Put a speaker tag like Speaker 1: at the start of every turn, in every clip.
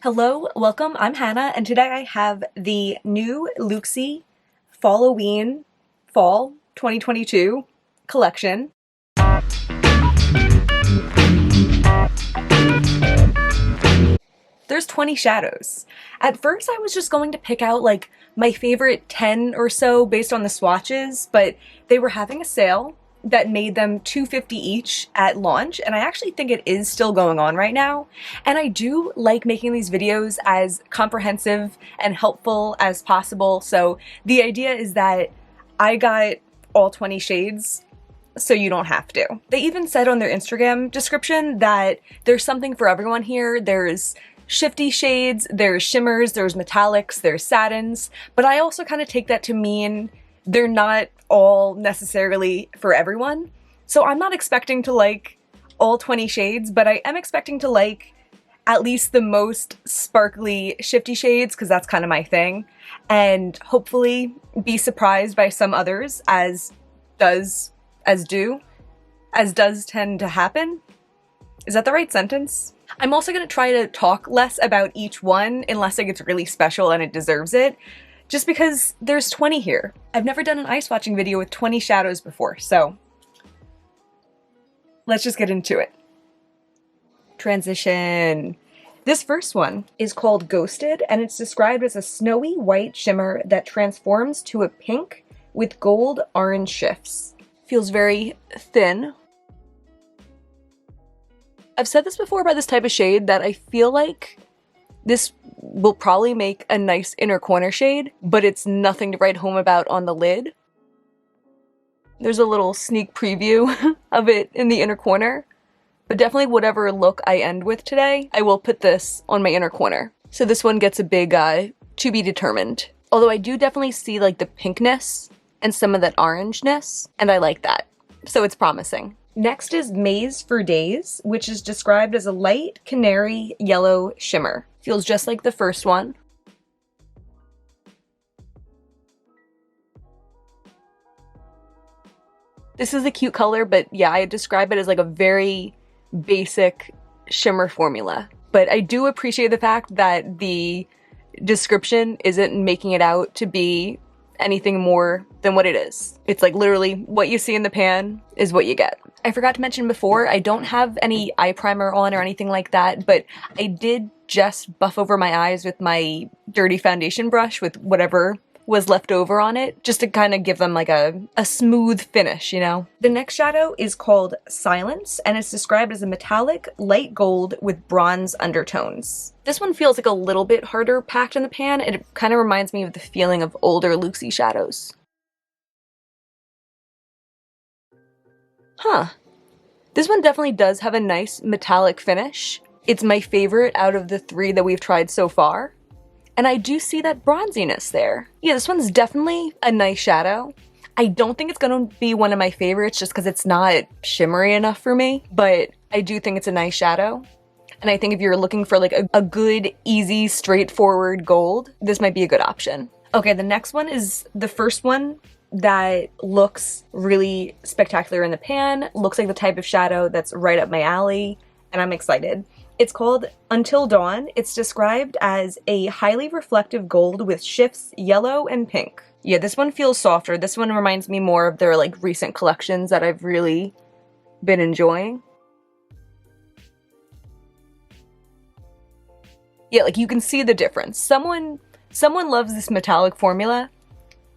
Speaker 1: Hello, welcome, I'm Hannah, and today I have the new Looxi Fall-o-Ween Fall 2022 collection. There's 20 shadows. At first I was just going to pick out like my favorite 10 or so based on the swatches, but they were having a sale that made them $2.50 each at launch, and I actually think it is still going on right now. And I do like making these videos as comprehensive and helpful as possible, so the idea is that I got all 20 shades so you don't have to. They even said on their Instagram description that there's something for everyone here. There's shifty shades, there's shimmers, there's metallics, there's satins, but I also kind of take that to mean they're not all necessarily for everyone. So I'm not expecting to like all 20 shades, but I am expecting to like at least the most sparkly shifty shades, because that's kind of my thing, and hopefully be surprised by some others, as does tend to happen. Is that the right sentence? I'm also going to try to talk less about each one unless it gets really special and it deserves it, just because there's 20 here. I've never done an eye swatching video with 20 shadows before, so let's just get into it. Transition. This first one is called Ghosted, and it's described as a snowy white shimmer that transforms to a pink with gold orange shifts. Feels very thin. I've said this before about this type of shade, that I feel like this will probably make a nice inner corner shade, but it's nothing to write home about on the lid. There's a little sneak preview of it in the inner corner, but definitely whatever look I end with today, I will put this on my inner corner. So this one gets a big to be determined. Although I do definitely see like the pinkness and some of that orangeness, and I like that. So it's promising. Next is Maize for Days, which is described as a light canary yellow shimmer. Feels just like the first one. This is a cute color, but yeah, I describe it as like a very basic shimmer formula. But I do appreciate the fact that the description isn't making it out to be anything more than what it is. It's like literally what you see in the pan is what you get. I forgot to mention before, I don't have any eye primer on or anything like that, but I did just buff over my eyes with my dirty foundation brush with whatever was left over on it, just to kind of give them like a smooth finish, you know? The next shadow is called Silence, and it's described as a metallic light gold with bronze undertones. This one feels like a little bit harder packed in the pan. It kind of reminds me of the feeling of older Looxi shadows. Huh. This one definitely does have a nice metallic finish. It's my favorite out of the three that we've tried so far. And I do see that bronziness there. Yeah, this one's definitely a nice shadow. I don't think it's gonna be one of my favorites just because it's not shimmery enough for me, but I do think it's a nice shadow. And I think if you're looking for like a good, easy, straightforward gold, this might be a good option. Okay, the next one is the first one that looks really spectacular in the pan, looks like the type of shadow that's right up my alley, and I'm excited. It's called Until Dawn. It's described as a highly reflective gold with shifts yellow and pink. Yeah, this one feels softer. This one reminds me more of their like recent collections that I've really been enjoying. Yeah, like you can see the difference. Someone loves this metallic formula,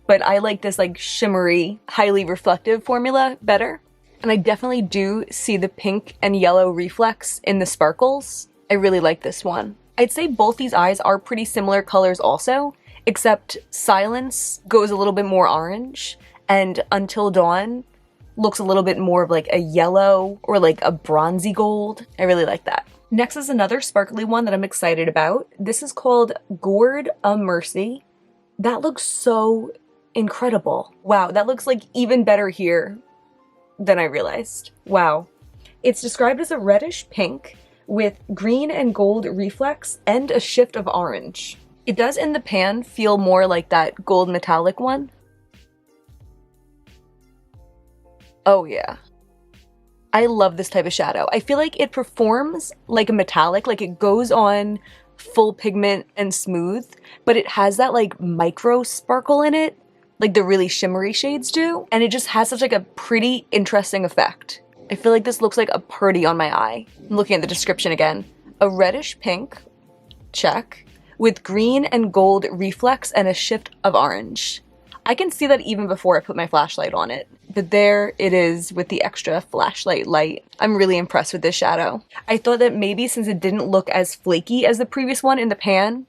Speaker 1: but I like this like shimmery, highly reflective formula better. And I definitely do see the pink and yellow reflex in the sparkles. I really like this one. I'd say both these eyes are pretty similar colors also, except Silence goes a little bit more orange, and Until Dawn looks a little bit more of like a yellow or like a bronzy gold. I really like that. Next is another sparkly one that I'm excited about. This is called Gourd a Mercy. That looks so incredible. Wow, that looks like even better here than I realized. Wow. It's described as a reddish pink with green and gold reflex and a shift of orange. It does in the pan feel more like that gold metallic one. Oh yeah. I love this type of shadow. I feel like it performs like a metallic, like it goes on full pigment and smooth, but it has that like micro sparkle in it, like the really shimmery shades do, and it just has such like a pretty interesting effect. I feel like this looks like a party on my eye. I'm looking at the description again. A reddish pink, check, with green and gold reflex and a shift of orange. I can see that even before I put my flashlight on it, but there it is with the extra flashlight light. I'm really impressed with this shadow. I thought that maybe since it didn't look as flaky as the previous one in the pan,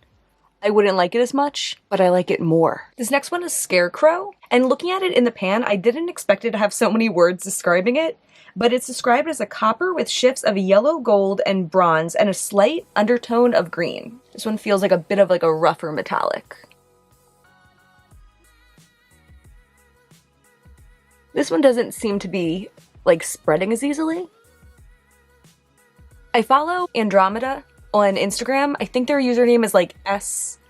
Speaker 1: I wouldn't like it as much, but I like it more. This next one is Scarecrow, and looking at it in the pan, I didn't expect it to have so many words describing it, but it's described as a copper with shifts of yellow, gold, and bronze, and a slight undertone of green. This one feels like a bit of like a rougher metallic. This one doesn't seem to be like spreading as easily. I follow Andromeda on Instagram. I think their username is like S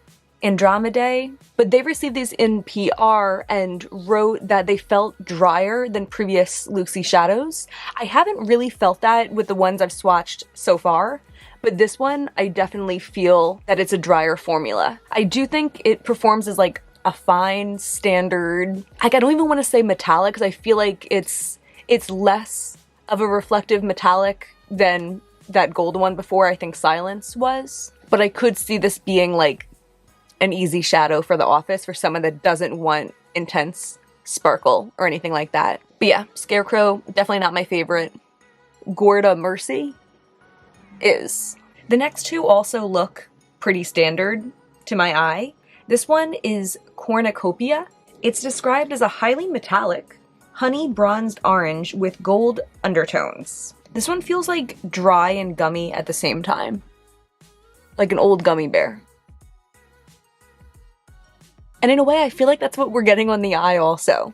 Speaker 1: Andromedae, but they received these in PR and wrote that they felt drier than previous Looxi shadows. I haven't really felt that with the ones I've swatched so far, but this one I definitely feel that it's a drier formula. I do think it performs as like a fine standard, like I don't even want to say metallic because I feel like it's less of a reflective metallic than that gold one before, I think Silence was. But I could see this being like an easy shadow for the office for someone that doesn't want intense sparkle or anything like that. But yeah, Scarecrow, definitely not my favorite. Gourd Mercy is. The next two also look pretty standard to my eye. This one is Cornucopia. It's described as a highly metallic, honey bronzed orange with gold undertones. This one feels like dry and gummy at the same time. Like an old gummy bear. And in a way, I feel like that's what we're getting on the eye also.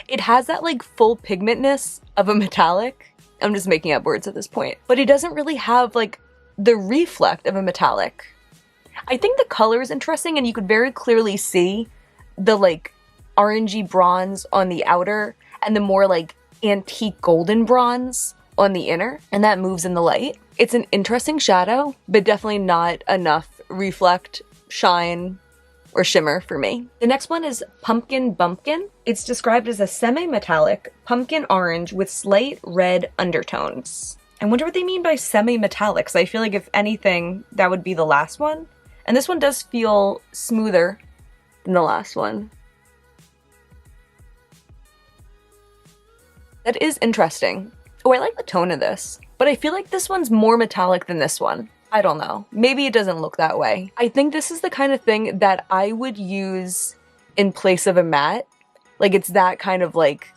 Speaker 1: It has that like full pigmentness of a metallic. I'm just making up words at this point. But it doesn't really have like the reflect of a metallic. I think the color is interesting and you could very clearly see the like orangey bronze on the outer and the more like antique golden bronze on the inner, and that moves in the light. It's an interesting shadow, but definitely not enough reflect, shine, or shimmer for me. The next one is Pumpkin Bumpkin. It's described as a semi-metallic pumpkin orange with slight red undertones. I wonder what they mean by semi-metallic, because I feel like if anything, that would be the last one. And this one does feel smoother than the last one. That is interesting. Oh, I like the tone of this, but I feel like this one's more metallic than this one. I don't know. Maybe it doesn't look that way. I think this is the kind of thing that I would use in place of a matte. Like it's that kind of like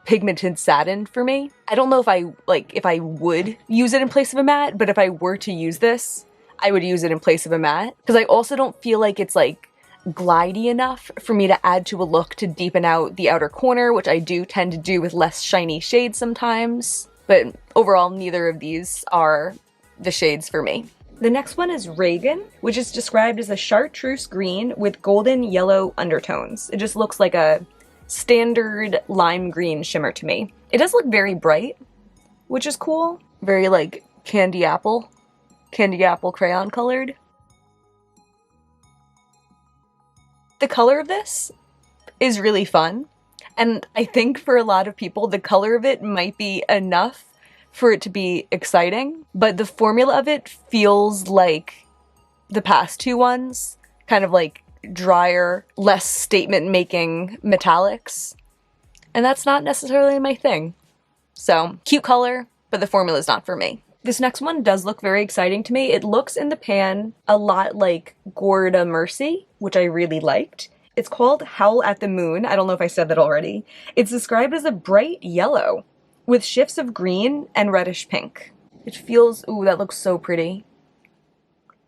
Speaker 1: pigmented satin for me. I don't know if I would use it in place of a matte, but if I were to use this, I would use it in place of a matte. Because I also don't feel like it's like glidey enough for me to add to a look to deepen out the outer corner, which I do tend to do with less shiny shades sometimes. But overall, neither of these are the shades for me. The next one is Regan, which is described as a chartreuse green with golden yellow undertones. It just looks like a standard lime green shimmer to me. It does look very bright, which is cool. Very like candy apple crayon colored. The color of this is really fun, and I think for a lot of people the color of it might be enough for it to be exciting, but the formula of it feels like the past two ones, kind of like drier, less statement-making metallics, and that's not necessarily my thing. So, cute color, but the formula is not for me. This next one does look very exciting to me. It looks in the pan a lot like Gourd Mercy, which I really liked. It's called Howl at the Moon. I don't know if I said that already. It's described as a bright yellow with shifts of green and reddish pink. It feels, ooh, that looks so pretty.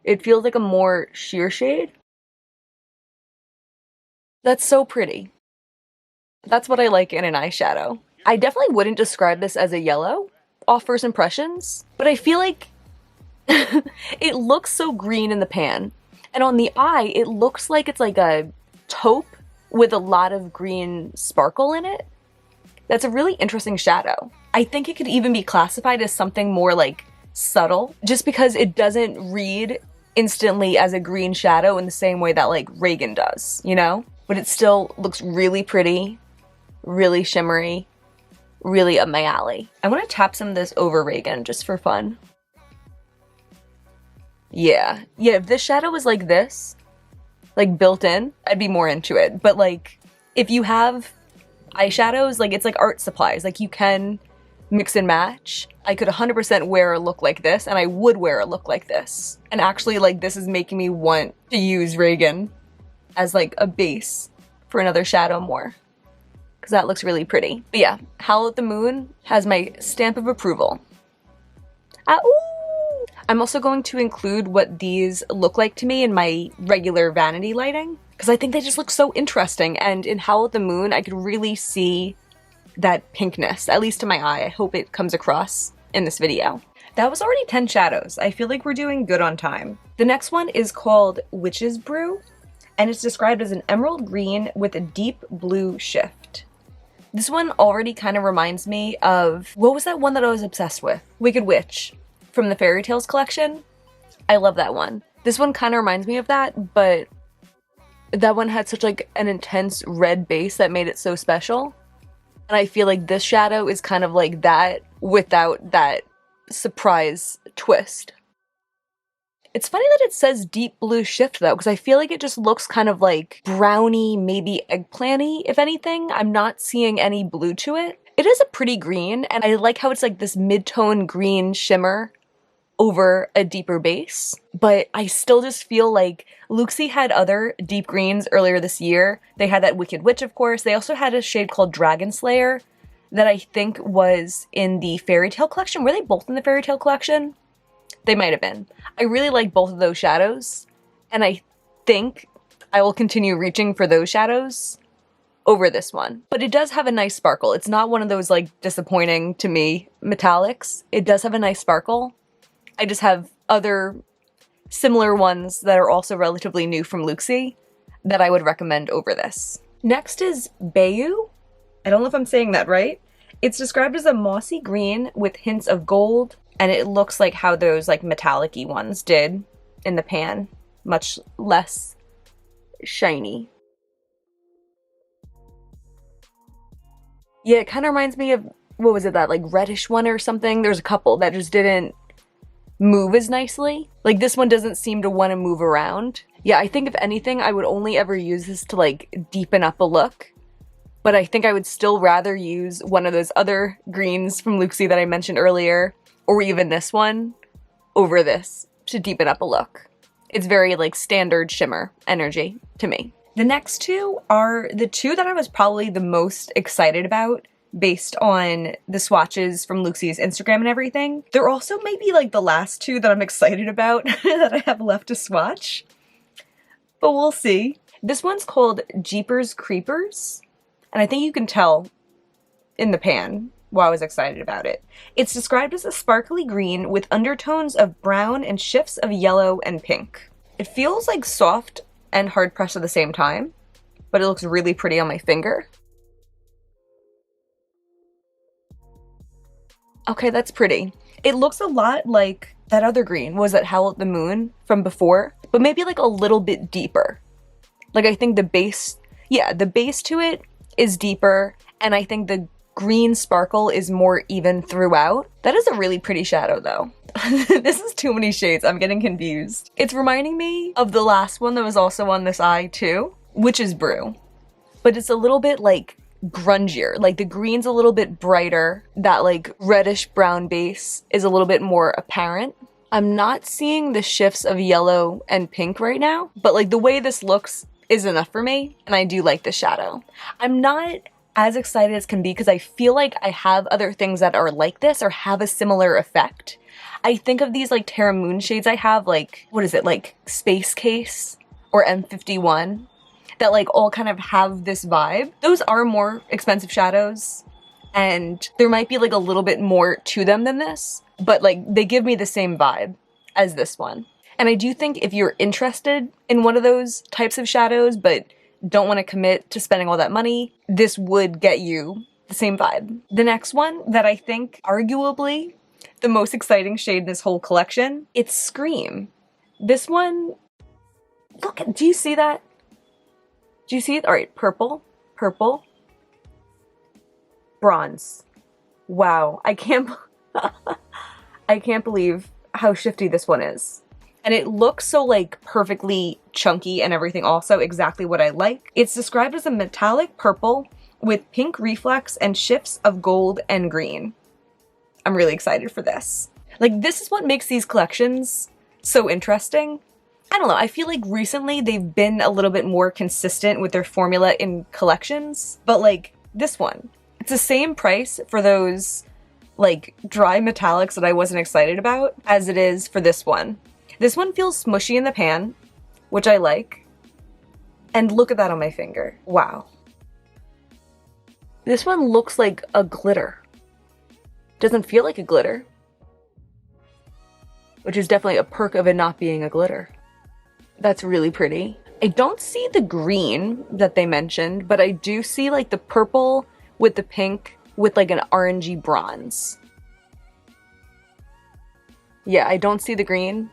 Speaker 1: It feels like a more sheer shade. That's so pretty. That's what I like in an eyeshadow. I definitely wouldn't describe this as a yellow off first impressions, but I feel like it looks so green in the pan. And on the eye, it looks like it's like a taupe with a lot of green sparkle in it. That's a really interesting shadow. I think it could even be classified as something more like subtle, just because it doesn't read instantly as a green shadow in the same way that like Regan does, you know? But it still looks really pretty, really shimmery, really up my alley. I want to tap some of this over Regan just for fun. Yeah, if this shadow was like this, like built in, I'd be more into it. But like, if you have eyeshadows, like it's like art supplies, like you can mix and match. I could 100% wear a look like this, and I would wear a look like this. And actually, like, this is making me want to use Regan as like a base for another shadow more, because that looks really pretty. But yeah, Howl at the Moon has my stamp of approval. Ooh! I'm also going to include what these look like to me in my regular vanity lighting, because I think they just look so interesting. And in Howl at the Moon, I could really see that pinkness, at least to my eye. I hope it comes across in this video. That was already 10 shadows. I feel like we're doing good on time. The next one is called Witch's Brew, and it's described as an emerald green with a deep blue shift. This one already kind of reminds me of, what was that one that I was obsessed with? Wicked Witch from the Fairy Tales collection. I love that one. This one kind of reminds me of that, but that one had such like an intense red base that made it so special. And I feel like this shadow is kind of like that without that surprise twist. It's funny that it says deep blue shift though, because I feel like it just looks kind of like browny, maybe eggplanty, if anything. I'm not seeing any blue to it. It is a pretty green, and I like how it's like this mid-tone green shimmer over a deeper base, but I still just feel like Looxi had other deep greens earlier this year. They had that Wicked Witch, of course. They also had a shade called Dragon Slayer that I think was in the Fairy Tale collection. Were they both in the Fairy Tale collection? They might have been. I really like both of those shadows, and I think I will continue reaching for those shadows over this one. But it does have a nice sparkle. It's not one of those like disappointing to me metallics. It does have a nice sparkle. I just have other similar ones that are also relatively new from Looxi that I would recommend over this. Next is Bayou. I don't know if I'm saying that right. It's described as a mossy green with hints of gold, and it looks like how those like metallic-y ones did in the pan, much less shiny. Yeah, it kind of reminds me of, what was it, that like reddish one or something? There's a couple that just didn't move as nicely. Like this one doesn't seem to want to move around. Yeah, I think if anything, I would only ever use this to like deepen up a look. But I think I would still rather use one of those other greens from Looxi that I mentioned earlier, or even this one, over this to deepen up a look. It's very like standard shimmer energy to me. The next two are the two that I was probably the most excited about based on the swatches from Looxi's Instagram and everything. They're also maybe like the last two that I'm excited about that I have left to swatch, but we'll see. This one's called Jeepers Creepers, and I think you can tell in the pan why I was excited about it. It's described as a sparkly green with undertones of brown and shifts of yellow and pink. It feels like soft and hard pressed at the same time, but it looks really pretty on my finger. Okay, that's pretty. It looks a lot like that other green. Was it Howl at the Moon from before? But maybe like a little bit deeper. Like I think the base, yeah, the base to it is deeper, and I think the green sparkle is more even throughout. That is a really pretty shadow though. This is too many shades, I'm getting confused. It's reminding me of the last one that was also on this eye too, which is Brew. But it's a little bit like grungier, like the green's a little bit brighter, that like reddish brown base is a little bit more apparent. I'm not seeing the shifts of yellow and pink right now, but like the way this looks is enough for me, and I do like the shadow. I'm not as excited as can be because I feel like I have other things that are like this or have a similar effect. I think of these like Terra Moon shades I have, like, what is it, like Space Case or M51, that like all kind of have this vibe. Those are more expensive shadows, and there might be like a little bit more to them than this, but like they give me the same vibe as this one. And I do think if you're interested in one of those types of shadows but don't want to commit to spending all that money, this would get you the same vibe. The next one that I think arguably the most exciting shade in this whole collection, it's Scream. This one, look, do you see that? Do you see it? All right, purple, purple, bronze. Wow, I can't believe how shifty this one is. And it looks so like perfectly chunky and everything, also exactly what I like. It's described as a metallic purple with pink reflex and shifts of gold and green. I'm really excited for this. Like, this is what makes these collections so interesting. I don't know, I feel like recently they've been a little bit more consistent with their formula in collections, but like this one, it's the same price for those like dry metallics that I wasn't excited about as it is for this one. This one feels smushy in the pan, which I like. And look at that on my finger. Wow. This one looks like a glitter. Doesn't feel like a glitter, which is definitely a perk of it not being a glitter. That's really pretty. I don't see the green that they mentioned, but I do see like the purple with the pink with like an orangey bronze. Yeah, I don't see the green,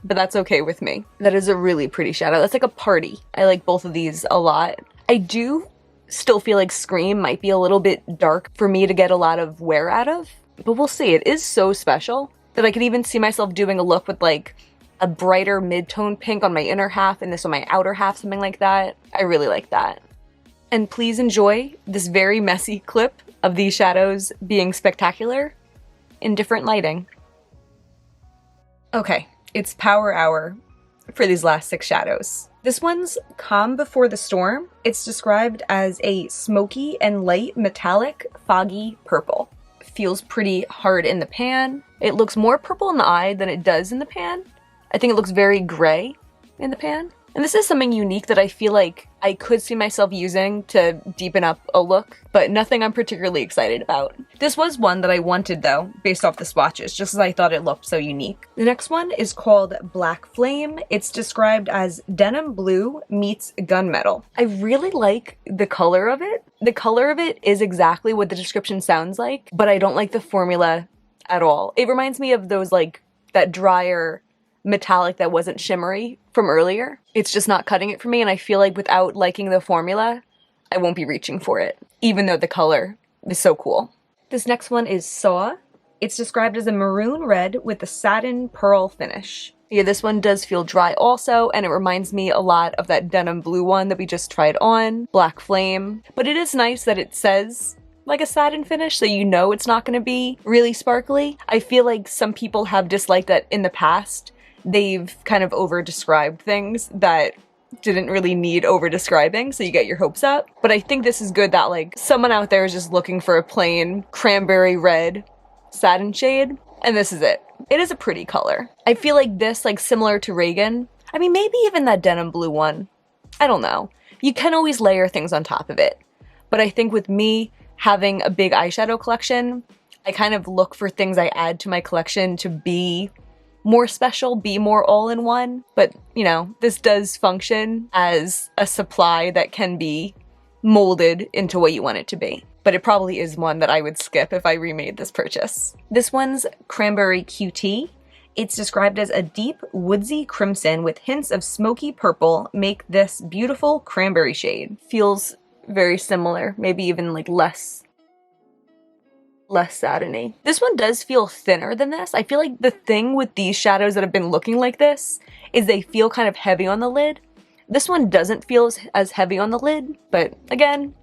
Speaker 1: but that's okay with me. That is a really pretty shadow. That's like a party. I like both of these a lot. I do still feel like Scream might be a little bit dark for me to get a lot of wear out of, but we'll see. It is so special that I could even see myself doing a look with like a brighter mid-tone pink on my inner half and this on my outer half, something like that. I really like that. And please enjoy this very messy clip of these shadows being spectacular in different lighting. Okay, it's power hour for these last 6 shadows. This one's Calm Before the Storm. It's described as a smoky and light metallic foggy purple. Feels pretty hard in the pan. It looks more purple in the eye than it does in the pan. I think it looks very gray in the pan. And this is something unique that I feel like I could see myself using to deepen up a look, but nothing I'm particularly excited about. This was one that I wanted though, based off the swatches, just as I thought it looked so unique. The next one is called Black Flame. It's described as denim blue meets gunmetal. I really like the color of it. The color of it is exactly what the description sounds like, but I don't like the formula at all. It reminds me of those like, that drier metallic that wasn't shimmery from earlier. It's just not cutting it for me, and I feel like without liking the formula, I won't be reaching for it, even though the color is so cool. This next one is Saw. It's described as a maroon red with a satin pearl finish. Yeah, this one does feel dry also, and it reminds me a lot of that denim blue one that we just tried on, Black Flame. But it is nice that it says like a satin finish, so you know it's not going to be really sparkly. I feel like some people have disliked that in the past. They've kind of over-described things that didn't really need over-describing, so you get your hopes up. But I think this is good that like someone out there is just looking for a plain cranberry red satin shade, and this is it. It is a pretty color. I feel like this, like similar to Regan, I mean maybe even that denim blue one, I don't know. You can always layer things on top of it. But I think with me having a big eyeshadow collection, I kind of look for things I add to my collection to be more special, be more all-in-one, but you know, this does function as a supply that can be molded into what you want it to be. But it probably is one that I would skip if I remade this purchase. This one's Cranberry QT. It's described as a deep woodsy crimson with hints of smoky purple make this beautiful cranberry shade. Feels very similar, maybe even like less satiny. This one does feel thinner than this. I feel like the thing with these shadows that have been looking like this is they feel kind of heavy on the lid. This one doesn't feel as heavy on the lid, but again,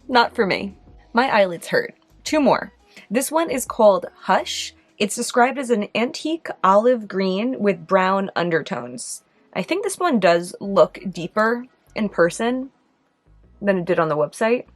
Speaker 1: not for me. My eyelids hurt. 2 more. This one is called Hush. It's described as an antique olive green with brown undertones. I think this one does look deeper in person than it did on the website.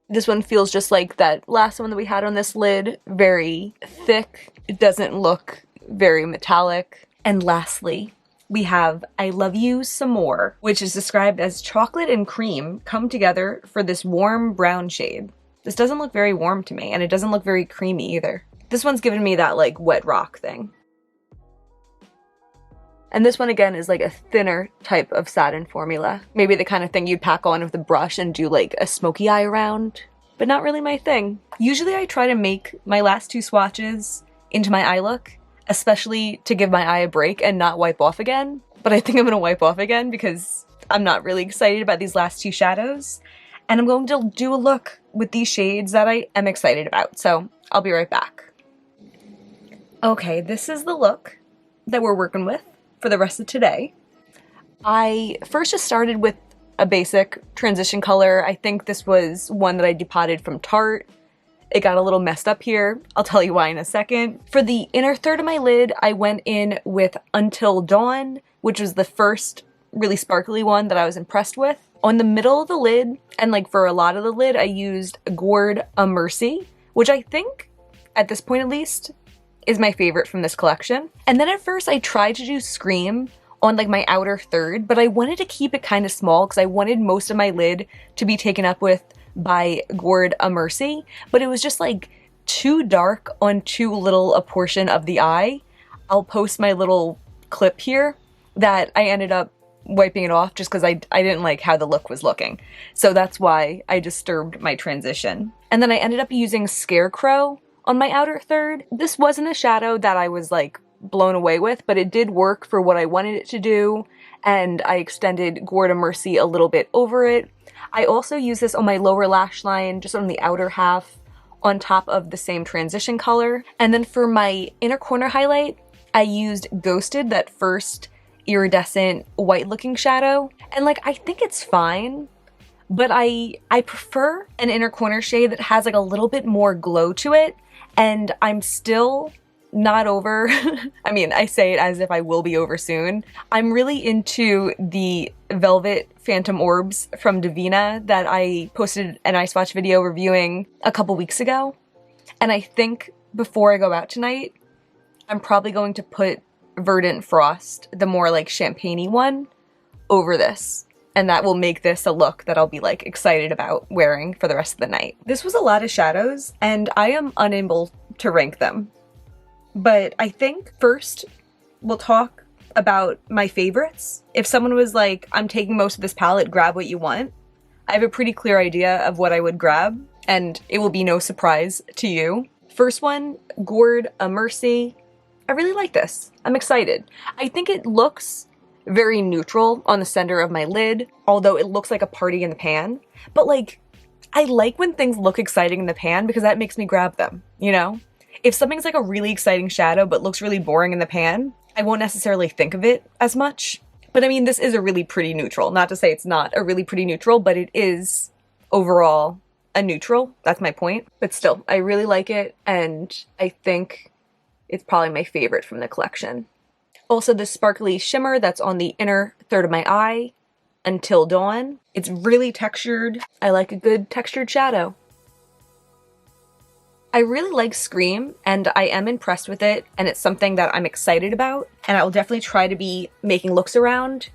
Speaker 1: This one feels just like that last one that we had on this lid, very thick. It doesn't look very metallic. And lastly, we have I Love You Some More, which is described as chocolate and cream come together for this warm brown shade. This doesn't look very warm to me, and it doesn't look very creamy either. This one's giving me that like wet rock thing. And this one again is like a thinner type of satin formula. Maybe the kind of thing you'd pack on with a brush and do like a smoky eye around, but not really my thing. Usually I try to make my last 2 swatches into my eye look especially to give my eye a break and not wipe off again. But I think I'm gonna wipe off again because I'm not really excited about these last 2 shadows. And I'm going to do a look with these shades that I am excited about. So I'll be right back. Okay, this is the look that we're working with for the rest of today. I first just started with a basic transition color. I think this was one that I depotted from Tarte. It got a little messed up here. I'll tell you why in a second. For the inner third of my lid, I went in with Until Dawn, which was the first really sparkly one that I was impressed with. On the middle of the lid, and like for a lot of the lid, I used Gourd A Mercy, which I think, at this point at least, is my favorite from this collection. And then at first I tried to do Scream on like my outer third, but I wanted to keep it kind of small because I wanted most of my lid to be taken up with by Gourd A Mercy, but it was just like too dark on too little a portion of the eye. I'll post my little clip here that I ended up wiping it off just because I didn't like how the look was looking. So that's why I disturbed my transition. And then I ended up using Scarecrow on my outer third. This wasn't a shadow that I was like blown away with, but it did work for what I wanted it to do, and I extended Gourd A Mercy a little bit over it. I also used this on my lower lash line, just on the outer half, on top of the same transition color. And then for my inner corner highlight, I used Ghosted, that first iridescent white looking shadow. And like, I think it's fine, but I prefer an inner corner shade that has like a little bit more glow to it. And I'm still not over, I mean, I say it as if I will be over soon. I'm really into the Velvet Phantom Orbs from Divina that I posted an eye swatch video reviewing a couple weeks ago. And I think before I go out tonight, I'm probably going to put Verdant Frost, the more like champagne-y one, over this. And that will make this a look that I'll be like excited about wearing for the rest of the night. This was a lot of shadows and I am unable to rank them. But I think first we'll talk about my favorites. If someone was like, I'm taking most of this palette, grab what you want, I have a pretty clear idea of what I would grab, and it will be no surprise to you. First one, Gourd A Mercy. I really like this. I'm excited. I think it looks very neutral on the center of my lid, although it looks like a party in the pan. But like, I like when things look exciting in the pan because that makes me grab them, you know? If something's like a really exciting shadow but looks really boring in the pan, I won't necessarily think of it as much. But I mean, this is a really pretty neutral. Not to say it's not a really pretty neutral, but it is overall a neutral. That's my point. But still, I really like it, and I think it's probably my favorite from the collection. Also, the sparkly shimmer that's on the inner third of my eye, Until Dawn. It's really textured. I like a good textured shadow. I really like Scream, and I am impressed with it, and it's something that I'm excited about, and I will definitely try to be making looks around,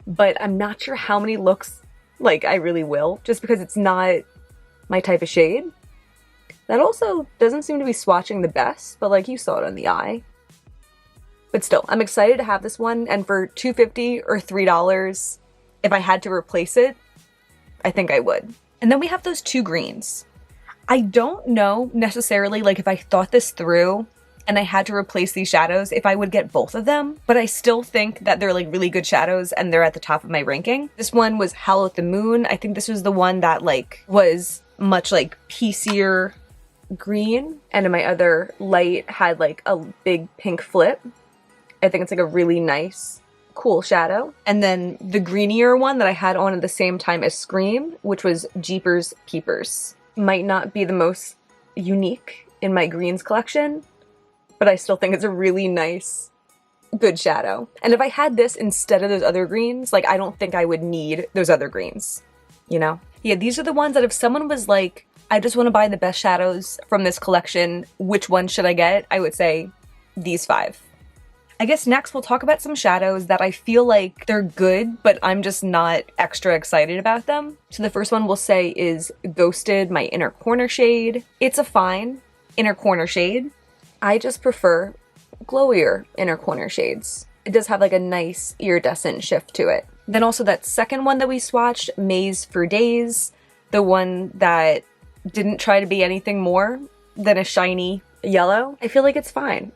Speaker 1: but I'm not sure how many looks, like, I really will, just because it's not my type of shade. That also doesn't seem to be swatching the best, but like, you saw it on the eye. But still, I'm excited to have this one, and for $2.50 or $3, if I had to replace it, I think I would. And then we have those 2 greens. I don't know necessarily, like, if I thought this through and I had to replace these shadows, if I would get both of them, but I still think that they're like really good shadows and they're at the top of my ranking. This one was Howl at the Moon. I think this was the one that like was much like piecier green, and in my other light had like a big pink flip. I think it's like a really nice, cool shadow. And then the greenier one that I had on at the same time as Scream, which was Jeepers Keepers. Might not be the most unique in my greens collection, but I still think it's a really nice, good shadow. And if I had this instead of those other greens, like, I don't think I would need those other greens, you know? Yeah, these are the ones that if someone was like, I just want to buy the best shadows from this collection, which one should I get? I would say these 5. I guess next we'll talk about some shadows that I feel like they're good, but I'm just not extra excited about them. So the first one we'll say is Ghosted, my inner corner shade. It's a fine inner corner shade. I just prefer glowier inner corner shades. It does have like a nice iridescent shift to it. Then also that second one that we swatched, Maize for Days, the one that didn't try to be anything more than a shiny yellow. I feel like it's fine.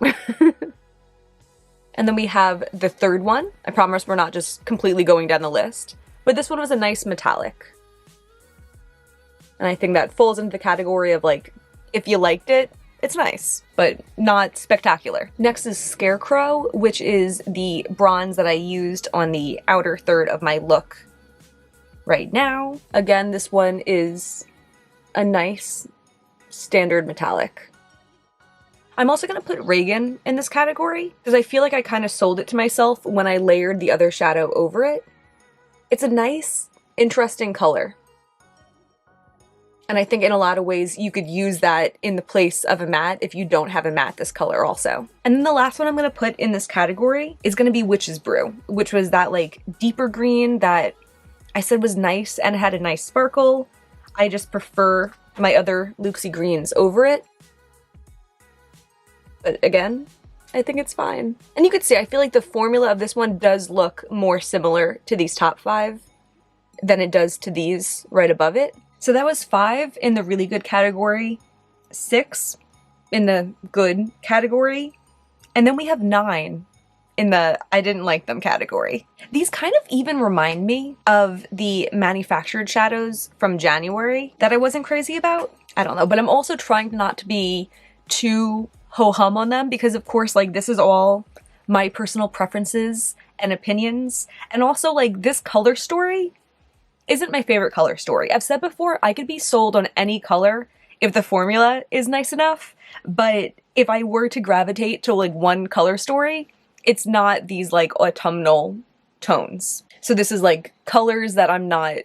Speaker 1: And then we have the third one. I promise we're not just completely going down the list, but this one was a nice metallic. And I think that falls into the category of like, if you liked it, it's nice, but not spectacular. Next is Scarecrow, which is the bronze that I used on the outer third of my look right now. Again, this one is a nice standard metallic. I'm also gonna put Regan in this category because I feel like I kind of sold it to myself when I layered the other shadow over it. It's a nice, interesting color. And I think in a lot of ways you could use that in the place of a matte if you don't have a matte this color also. And then the last one I'm gonna put in this category is gonna be Witch's Brew, which was that like deeper green that I said was nice and it had a nice sparkle. I just prefer my other Looxi greens over it. But again, I think it's fine. And you could see, I feel like the formula of this one does look more similar to these top 5 than it does to these right above it. So that was 5 in the really good category, 6 in the good category, and then we have 9 in the I didn't like them category. These kind of even remind me of the manufactured shadows from January that I wasn't crazy about. I don't know, but I'm also trying not to be too ho-hum on them because of course like this is all my personal preferences and opinions, and also like this color story isn't my favorite color story. I've said before, I could be sold on any color if the formula is nice enough, but if I were to gravitate to like one color story, it's not these like autumnal tones. So this is like colors that I'm not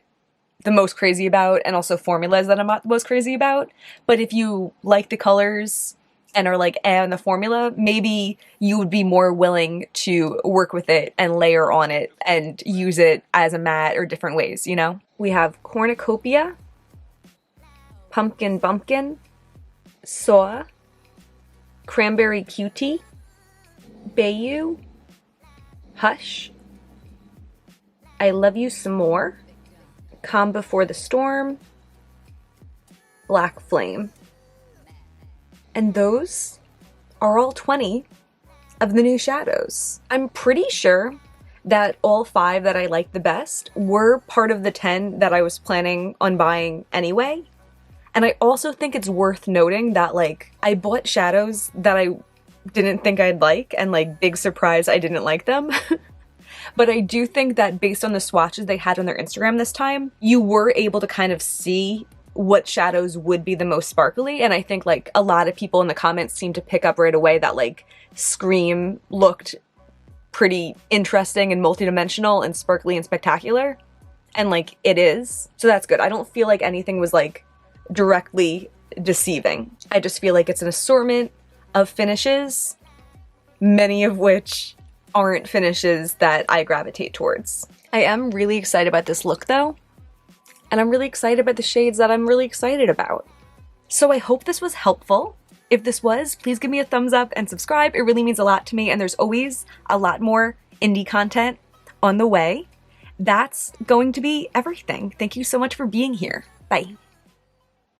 Speaker 1: the most crazy about and also formulas that I'm not the most crazy about. But if you like the colors and are like on the formula, maybe you would be more willing to work with it and layer on it and use it as a matte or different ways, you know? We have Cornucopia, Bumpkin, Saw, Cranberry QT, Bayou, Hush, I Love You Some More, Calm Before the Storm, Black Flame. And those are all 20 of the new shadows. I'm pretty sure that all 5 that I liked the best were part of the 10 that I was planning on buying anyway. And I also think it's worth noting that like I bought shadows that I didn't think I'd like, and like big surprise I didn't like them. But I do think that based on the swatches they had on their Instagram this time, you were able to kind of see what shadows would be the most sparkly, and I think like a lot of people in the comments seemed to pick up right away that like Scream looked pretty interesting and multidimensional and sparkly and spectacular, and like it is. So that's good. I don't feel like anything was like directly deceiving. I just feel like it's an assortment of finishes, many of which aren't finishes that I gravitate towards. I am really excited about this look though. And I'm really excited about the shades that I'm really excited about. So I hope this was helpful. If this was, please give me a thumbs up and subscribe. It really means a lot to me, and there's always a lot more indie content on the way. That's going to be everything. Thank you so much for being here. Bye.